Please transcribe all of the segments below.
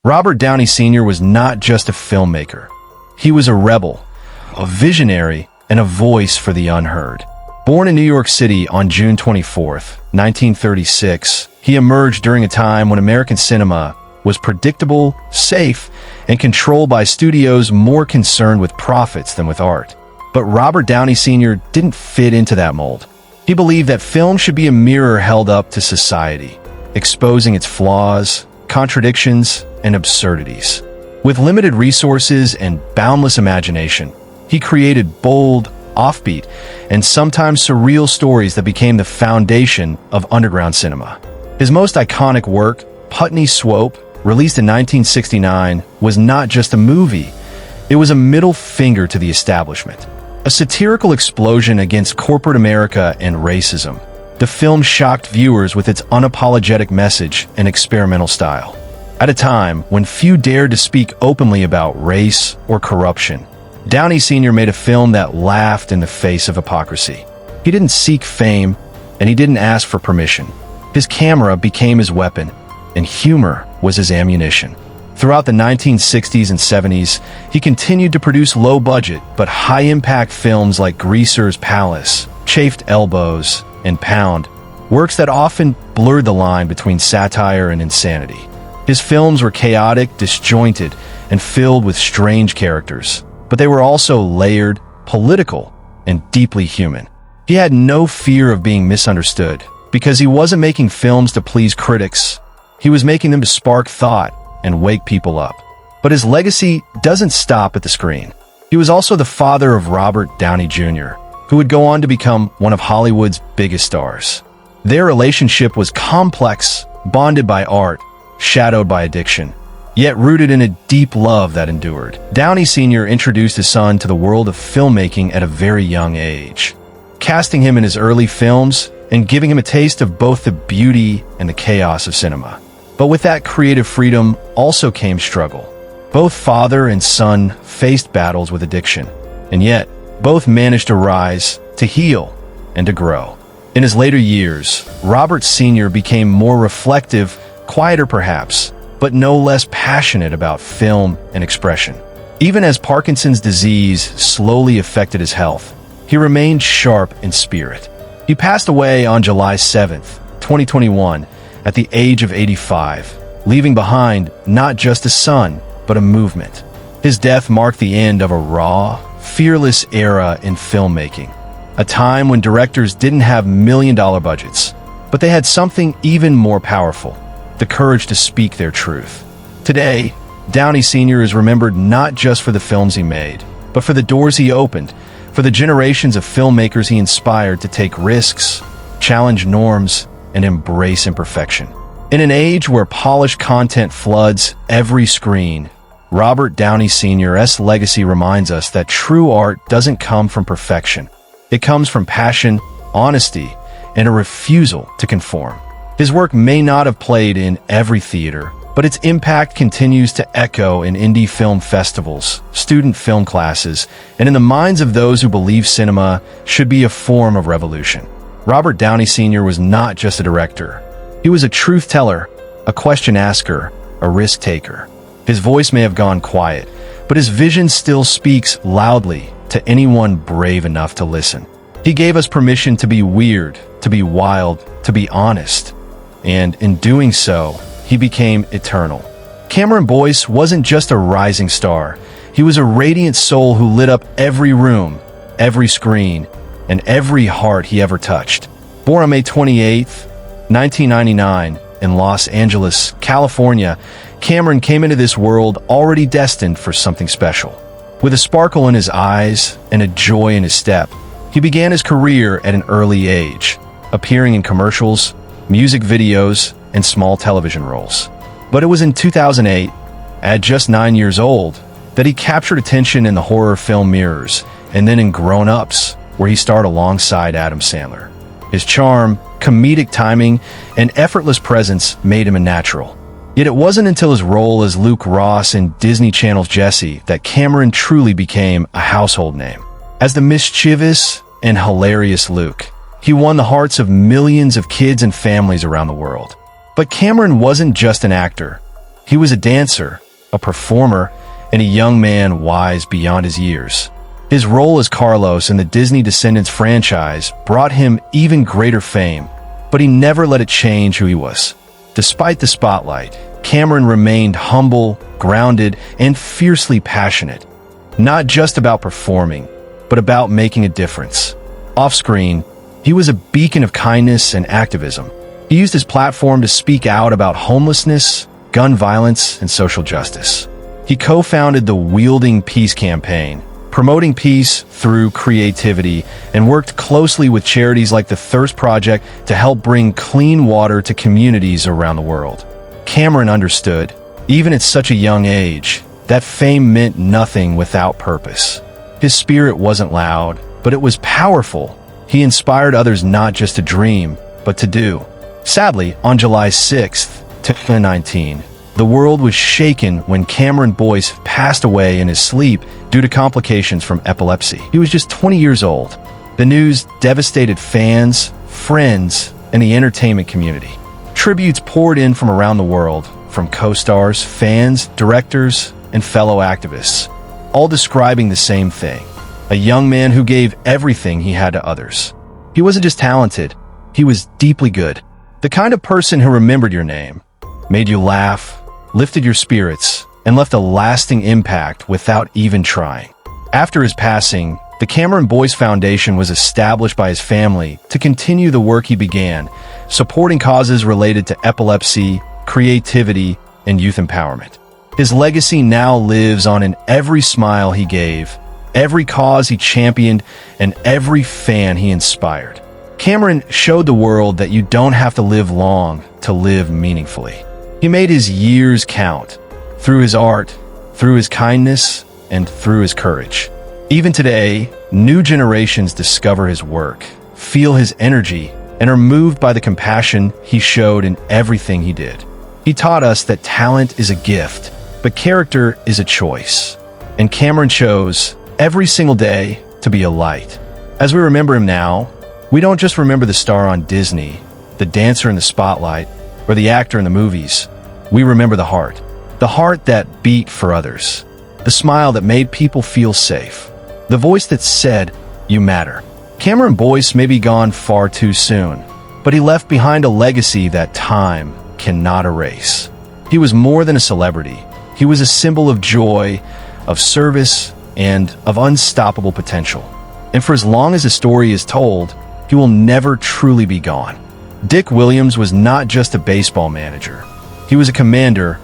Robert Downey Sr. was not just a filmmaker. He was a rebel, a visionary, and a voice for the unheard. Born in New York City on June 24, 1936, he emerged during a time when American cinema was predictable, safe, and controlled by studios more concerned with profits than with art. But Robert Downey Sr. didn't fit into that mold. He believed that film should be a mirror held up to society, exposing its flaws, contradictions, and absurdities. With limited resources and boundless imagination, he created bold, offbeat, and sometimes surreal stories that became the foundation of underground cinema. His most iconic work, Putney Swope, released in 1969, was not just a movie. It was a middle finger to the establishment, a satirical explosion against corporate America and racism. The film shocked viewers with its unapologetic message and experimental style. At a time when few dared to speak openly about race or corruption, Downey Sr. made a film that laughed in the face of hypocrisy. He didn't seek fame, and he didn't ask for permission. His camera became his weapon, and humor was his ammunition. Throughout the 1960s and 70s, he continued to produce low-budget but high-impact films like Greaser's Palace, Chafed Elbows, and Pound, works that often blurred the line between satire and insanity. His films were chaotic, disjointed, and filled with strange characters, but they were also layered, political, and deeply human. He had no fear of being misunderstood, because he wasn't making films to please critics. He was making them to spark thought and wake people up. But his legacy doesn't stop at the screen. He was also the father of Robert Downey Jr., who would go on to become one of Hollywood's biggest stars. Their relationship was complex, bonded by art, shadowed by addiction, yet rooted in a deep love that endured. Downey Sr. introduced his son to the world of filmmaking at a very young age, casting him in his early films and giving him a taste of both the beauty and the chaos of cinema. But with that creative freedom also came struggle. Both father and son faced battles with addiction, and yet both managed to rise, to heal, and to grow. In his later years, Robert Sr. became more reflective, quieter perhaps, but no less passionate about film and expression. Even as Parkinson's disease slowly affected his health, he remained sharp in spirit. He passed away on July 7th, 2021, at the age of 85, leaving behind not just a son, but a movement. His death marked the end of a raw, fearless era in filmmaking, a time when directors didn't have million-dollar budgets, but they had something even more powerful: the courage to speak their truth. Today, Downey Sr. is remembered not just for the films he made, but for the doors he opened, for the generations of filmmakers he inspired to take risks, challenge norms, and embrace imperfection. In an age where polished content floods every screen, Robert Downey Sr.'s legacy reminds us that true art doesn't come from perfection. It comes from passion, honesty, and a refusal to conform. His work may not have played in every theater, but its impact continues to echo in indie film festivals, student film classes, and in the minds of those who believe cinema should be a form of revolution. Robert Downey Sr. was not just a director. He was a truth teller, a question asker, a risk taker. His voice may have gone quiet, but his vision still speaks loudly to anyone brave enough to listen. He gave us permission to be weird, to be wild, to be honest. And in doing so, he became eternal. Cameron Boyce wasn't just a rising star. He was a radiant soul who lit up every room, every screen, and every heart he ever touched. Born on May 28, 1999, in Los Angeles, California, Cameron came into this world already destined for something special. With a sparkle in his eyes and a joy in his step, he began his career at an early age, appearing in commercials, music videos, and small television roles. But it was in 2008, at just 9 years old, that he captured attention in the horror film Mirrors, and then in Grown Ups, where he starred alongside Adam Sandler. His charm, comedic timing, and effortless presence made him a natural. Yet it wasn't until his role as Luke Ross in Disney Channel's Jessie that Cameron truly became a household name. As the mischievous and hilarious Luke, he won the hearts of millions of kids and families around the world. But Cameron wasn't just an actor. He was a dancer, a performer, and a young man wise beyond his years. His role as Carlos in the Disney Descendants franchise brought him even greater fame, but he never let it change who he was. Despite the spotlight, Cameron remained humble, grounded, and fiercely passionate. Not just about performing, but about making a difference. Off-screen, he was a beacon of kindness and activism. He used his platform to speak out about homelessness, gun violence, and social justice. He co-founded the Wielding Peace campaign, promoting peace through creativity, and worked closely with charities like the Thirst Project to help bring clean water to communities around the world. Cameron understood, even at such a young age, that fame meant nothing without purpose. His spirit wasn't loud, but it was powerful. He inspired others not just to dream, but to do. Sadly, on July 6th, 2019, the world was shaken when Cameron Boyce passed away in his sleep due to complications from epilepsy. He was just 20 years old. The news devastated fans, friends, and the entertainment community. Tributes poured in from around the world, from co-stars, fans, directors, and fellow activists, all describing the same thing: a young man who gave everything he had to others. He wasn't just talented, he was deeply good. The kind of person who remembered your name, made you laugh, lifted your spirits, and left a lasting impact without even trying. After his passing, the Cameron Boyce Foundation was established by his family to continue the work he began, supporting causes related to epilepsy, creativity, and youth empowerment. His legacy now lives on in every smile he gave, every cause he championed, and every fan he inspired. Cameron showed the world that you don't have to live long to live meaningfully. He made his years count, through his art, through his kindness, and through his courage. Even today, new generations discover his work, feel his energy, and are moved by the compassion he showed in everything he did. He taught us that talent is a gift, but character is a choice. And Cameron chose, every single day, to be a light. As we remember him now, we don't just remember the star on Disney, the dancer in the spotlight, or the actor in the movies. We remember the heart that beat for others, the smile that made people feel safe, the voice that said, "You matter." Cameron Boyce may be gone far too soon, but he left behind a legacy that time cannot erase. He was more than a celebrity. He was a symbol of joy, of service, and of unstoppable potential. And for as long as his story is told, he will never truly be gone. Dick Williams was not just a baseball manager. He was a commander,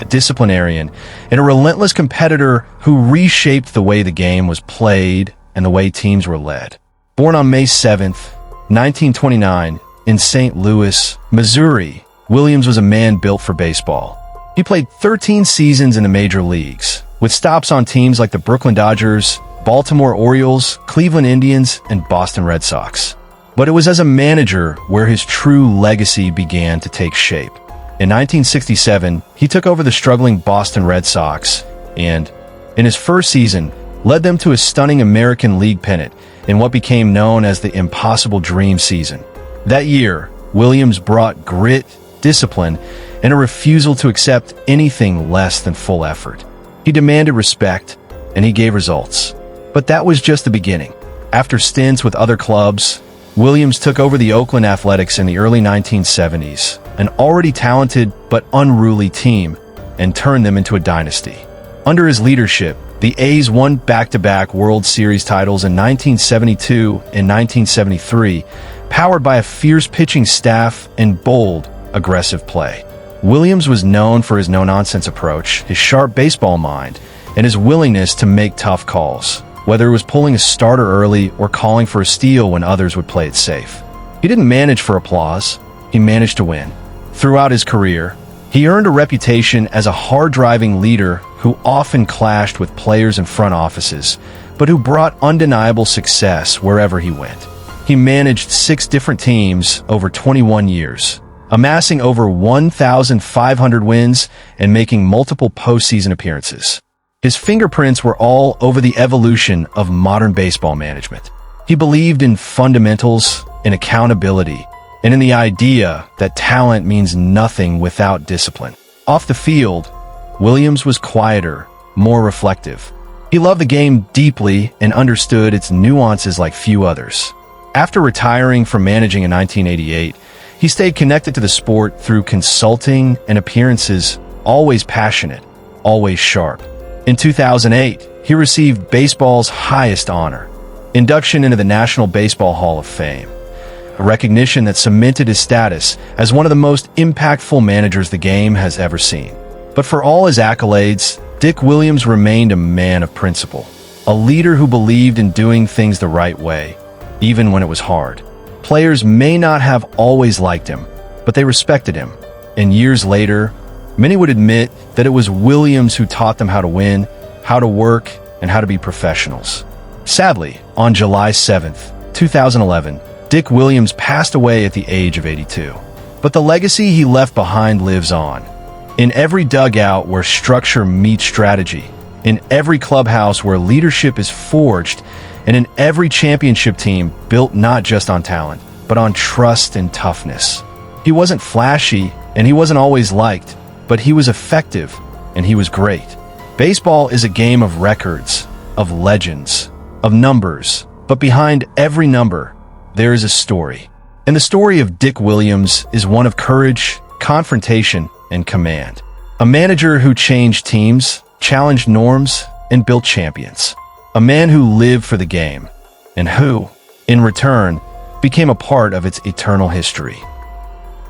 a disciplinarian, and a relentless competitor who reshaped the way the game was played and the way teams were led. Born on May 7th, 1929, in St. Louis, Missouri, Williams was a man built for baseball. He played 13 seasons in the major leagues, with stops on teams like the Brooklyn Dodgers, Baltimore Orioles, Cleveland Indians, and Boston Red Sox. But it was as a manager where his true legacy began to take shape. In 1967, he took over the struggling Boston Red Sox and, in his first season, led them to a stunning American League pennant in what became known as the Impossible Dream season. That year, Williams brought grit, discipline, and a refusal to accept anything less than full effort. He demanded respect, and he gave results. But that was just the beginning. After stints with other clubs, Williams took over the Oakland Athletics in the early 1970s, an already talented but unruly team, and turned them into a dynasty. Under his leadership, the A's won back-to-back World Series titles in 1972 and 1973, powered by a fierce pitching staff and bold, aggressive play. Williams was known for his no-nonsense approach, his sharp baseball mind, and his willingness to make tough calls, whether it was pulling a starter early or calling for a steal when others would play it safe. He didn't manage for applause, he managed to win. Throughout his career, he earned a reputation as a hard-driving leader who often clashed with players and front offices, but who brought undeniable success wherever he went. He managed 6 different teams over 21 years, amassing over 1,500 wins and making multiple postseason appearances. His fingerprints were all over the evolution of modern baseball management. He believed in fundamentals, in accountability, and in the idea that talent means nothing without discipline. Off the field, Williams was quieter, more reflective. He loved the game deeply and understood its nuances like few others. After retiring from managing in 1988, he stayed connected to the sport through consulting and appearances, always passionate, always sharp. In 2008, he received baseball's highest honor, induction into the National Baseball Hall of Fame, a recognition that cemented his status as one of the most impactful managers the game has ever seen. But for all his accolades, Dick Williams remained a man of principle, a leader who believed in doing things the right way, even when it was hard. Players may not have always liked him, but they respected him. And years later, many would admit that it was Williams who taught them how to win, how to work, and how to be professionals. Sadly, on July 7th, 2011, Dick Williams passed away at the age of 82. But the legacy he left behind lives on. In every dugout where structure meets strategy, in every clubhouse where leadership is forged, and in every championship team built not just on talent, but on trust and toughness. He wasn't flashy, and he wasn't always liked, but he was effective, and he was great. Baseball is a game of records, of legends, of numbers, but behind every number, there is a story. And the story of Dick Williams is one of courage, confrontation, and command. A manager who changed teams, challenged norms, and built champions. A man who lived for the game, and who, in return, became a part of its eternal history.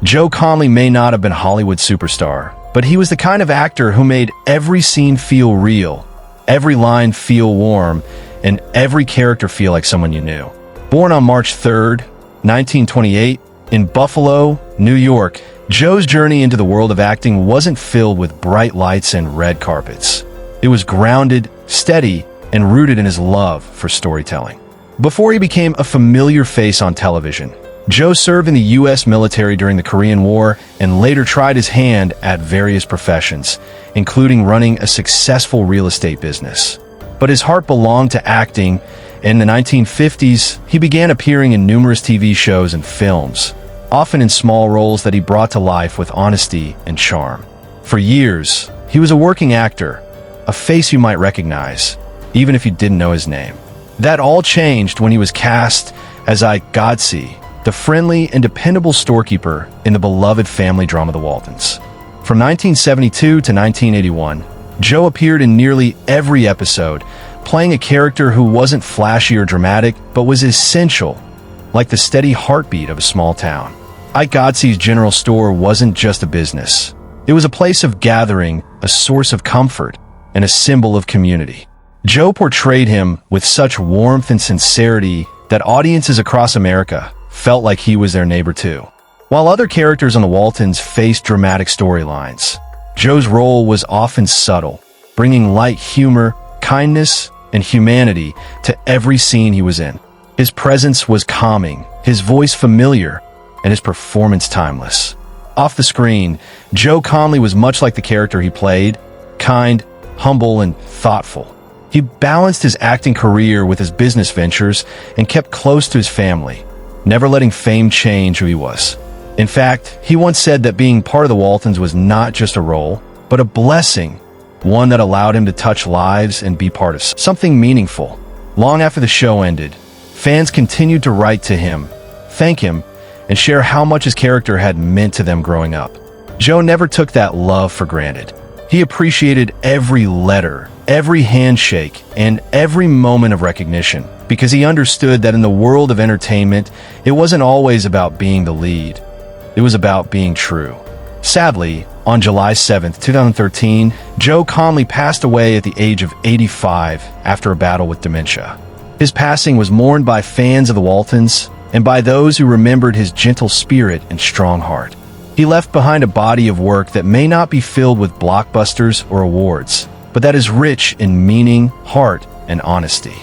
Joe Conley may not have been a Hollywood superstar, but he was the kind of actor who made every scene feel real, every line feel warm, and every character feel like someone you knew. Born on March 3rd, 1928, in Buffalo, New York, Joe's journey into the world of acting wasn't filled with bright lights and red carpets. It was grounded, steady, and rooted in his love for storytelling. Before he became a familiar face on television, Joe served in the U.S. military during the Korean War and later tried his hand at various professions, including running a successful real estate business. But his heart belonged to acting. In the 1950s, he began appearing in numerous TV shows and films, often in small roles that he brought to life with honesty and charm. For years, he was a working actor, a face you might recognize, even if you didn't know his name. That all changed when he was cast as Godsey, the friendly and dependable storekeeper in the beloved family drama The Waltons. From 1972 to 1981, Joe appeared in nearly every episode, playing a character who wasn't flashy or dramatic, but was essential, like the steady heartbeat of a small town. Godsey's General Store wasn't just a business. It was a place of gathering, a source of comfort, and a symbol of community. Joe portrayed him with such warmth and sincerity that audiences across America felt like he was their neighbor too. While other characters on The Waltons faced dramatic storylines, Joe's role was often subtle, bringing light humor, kindness, and humanity to every scene he was in. His presence was calming, his voice familiar, and his performance timeless. Off the screen, Joe Conley was much like the character he played, kind, humble, and thoughtful. He balanced his acting career with his business ventures and kept close to his family, never letting fame change who he was. In fact, he once said that being part of the Waltons was not just a role, but a blessing, one that allowed him to touch lives and be part of something meaningful. Long after the show ended, fans continued to write to him, thank him, and share how much his character had meant to them growing up. Joe never took that love for granted. He appreciated every letter, every handshake, and every moment of recognition, because he understood that in the world of entertainment, it wasn't always about being the lead. It was about being true. Sadly, on July 7th, 2013, Joe Conley passed away at the age of 85 after a battle with dementia. His passing was mourned by fans of the Waltons and by those who remembered his gentle spirit and strong heart. He left behind a body of work that may not be filled with blockbusters or awards, but that is rich in meaning, heart, and honesty.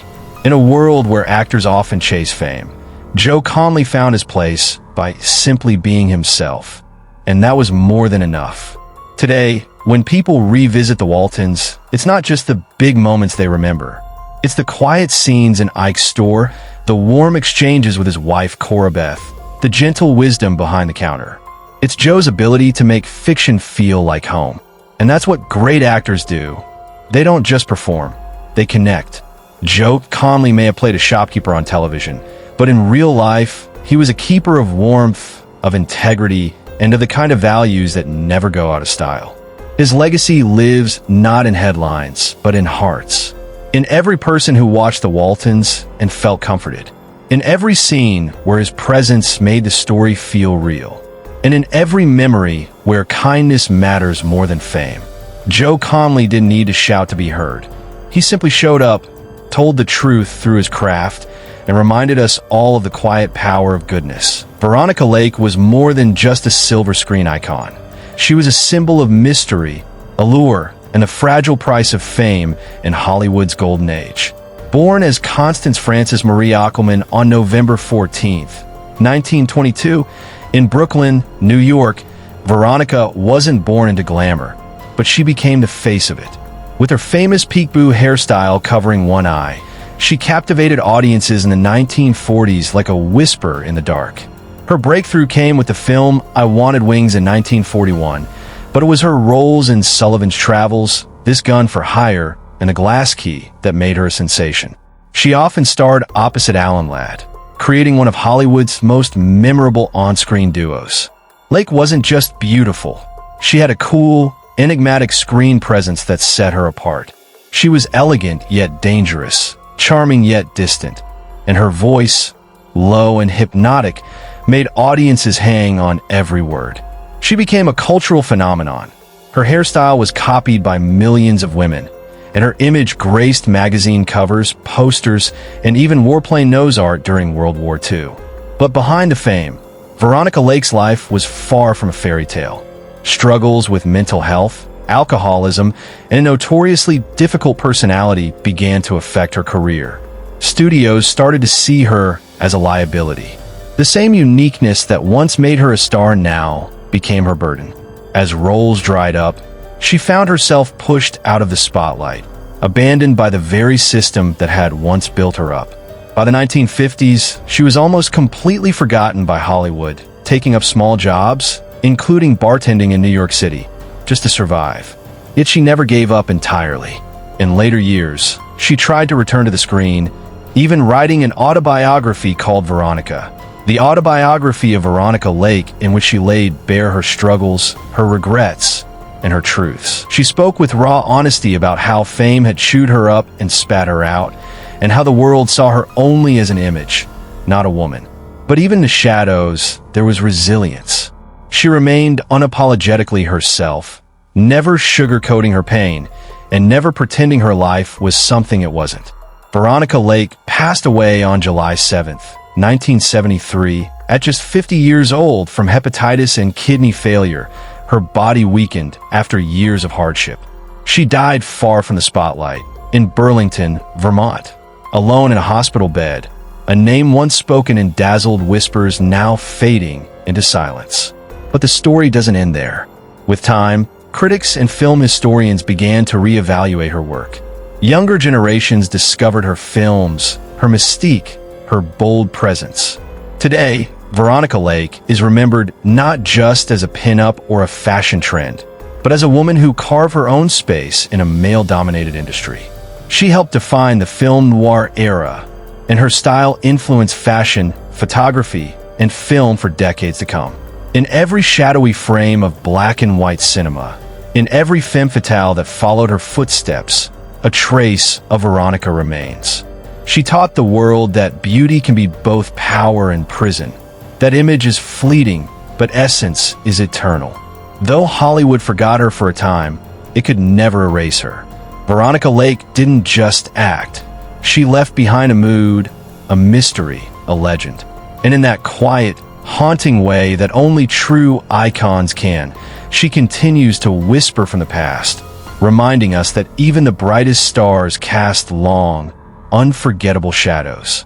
In a world where actors often chase fame, Joe Conley found his place by simply being himself, and that was more than enough. Today, when people revisit the Waltons, it's not just the big moments they remember. It's the quiet scenes in Ike's store, the warm exchanges with his wife, Cora Beth, the gentle wisdom behind the counter. It's Joe's ability to make fiction feel like home. And that's what great actors do. They don't just perform, they connect. Joe Conley may have played a shopkeeper on television, but in real life, he was a keeper of warmth, of integrity, and of the kind of values that never go out of style. His legacy lives not in headlines, but in hearts. In every person who watched the Waltons and felt comforted. In every scene where his presence made the story feel real. And in every memory where kindness matters more than fame. Joe Conley didn't need to shout to be heard. He simply showed up, told the truth through his craft, and reminded us all of the quiet power of goodness. Veronica Lake was more than just a silver screen icon. She was a symbol of mystery, allure, and the fragile price of fame in Hollywood's golden age. Born as Constance Frances Marie Ockelman on November 14th, 1922, in Brooklyn, New York, Veronica wasn't born into glamour, but she became the face of it. With her famous peekaboo hairstyle covering one eye, she captivated audiences in the 1940s like a whisper in the dark. Her breakthrough came with the film I Wanted Wings in 1941, but it was her roles in Sullivan's Travels, This Gun for Hire, and The Glass Key that made her a sensation. She often starred opposite Alan Ladd, creating one of Hollywood's most memorable on-screen duos. Lake wasn't just beautiful. She had a cool, enigmatic screen presence that set her apart. She was elegant yet dangerous, charming yet distant, and her voice, low and hypnotic, made audiences hang on every word. She became a cultural phenomenon. Her hairstyle was copied by millions of women, and her image graced magazine covers, posters, and even warplane nose art during World War II. But behind the fame, Veronica Lake's life was far from a fairy tale. Struggles with mental health, alcoholism, and a notoriously difficult personality began to affect her career. Studios started to see her as a liability. The same uniqueness that once made her a star now became her burden. As roles dried up, she found herself pushed out of the spotlight, abandoned by the very system that had once built her up. By the 1950s, she was almost completely forgotten by Hollywood, taking up small jobs, including bartending in New York City, just to survive. Yet she never gave up entirely. In later years, she tried to return to the screen, even writing an autobiography called Veronica. The autobiography of Veronica Lake, in which she laid bare her struggles, her regrets, and her truths. She spoke with raw honesty about how fame had chewed her up and spat her out, and how the world saw her only as an image, not a woman. But even in the shadows, there was resilience. She remained unapologetically herself, never sugarcoating her pain, and never pretending her life was something it wasn't. Veronica Lake passed away on July 7th, 1973, at just 50 years old from hepatitis and kidney failure. Her body weakened after years of hardship. She died far from the spotlight, in Burlington, Vermont, alone in a hospital bed, a name once spoken in dazzled whispers now fading into silence. But the story doesn't end there. With time, critics and film historians began to reevaluate her work. Younger generations discovered her films, her mystique, her bold presence. Today, Veronica Lake is remembered not just as a pinup or a fashion trend, but as a woman who carved her own space in a male-dominated industry. She helped define the film noir era, and her style influenced fashion, photography, and film for decades to come. In every shadowy frame of black and white cinema, in every femme fatale that followed her footsteps, a trace of Veronica remains. She taught the world that beauty can be both power and prison, that image is fleeting, but essence is eternal. Though Hollywood forgot her for a time, it could never erase her. Veronica Lake didn't just act. She left behind a mood, a mystery, a legend. And in that quiet, haunting way that only true icons can, she continues to whisper from the past, reminding us that even the brightest stars cast long, unforgettable shadows.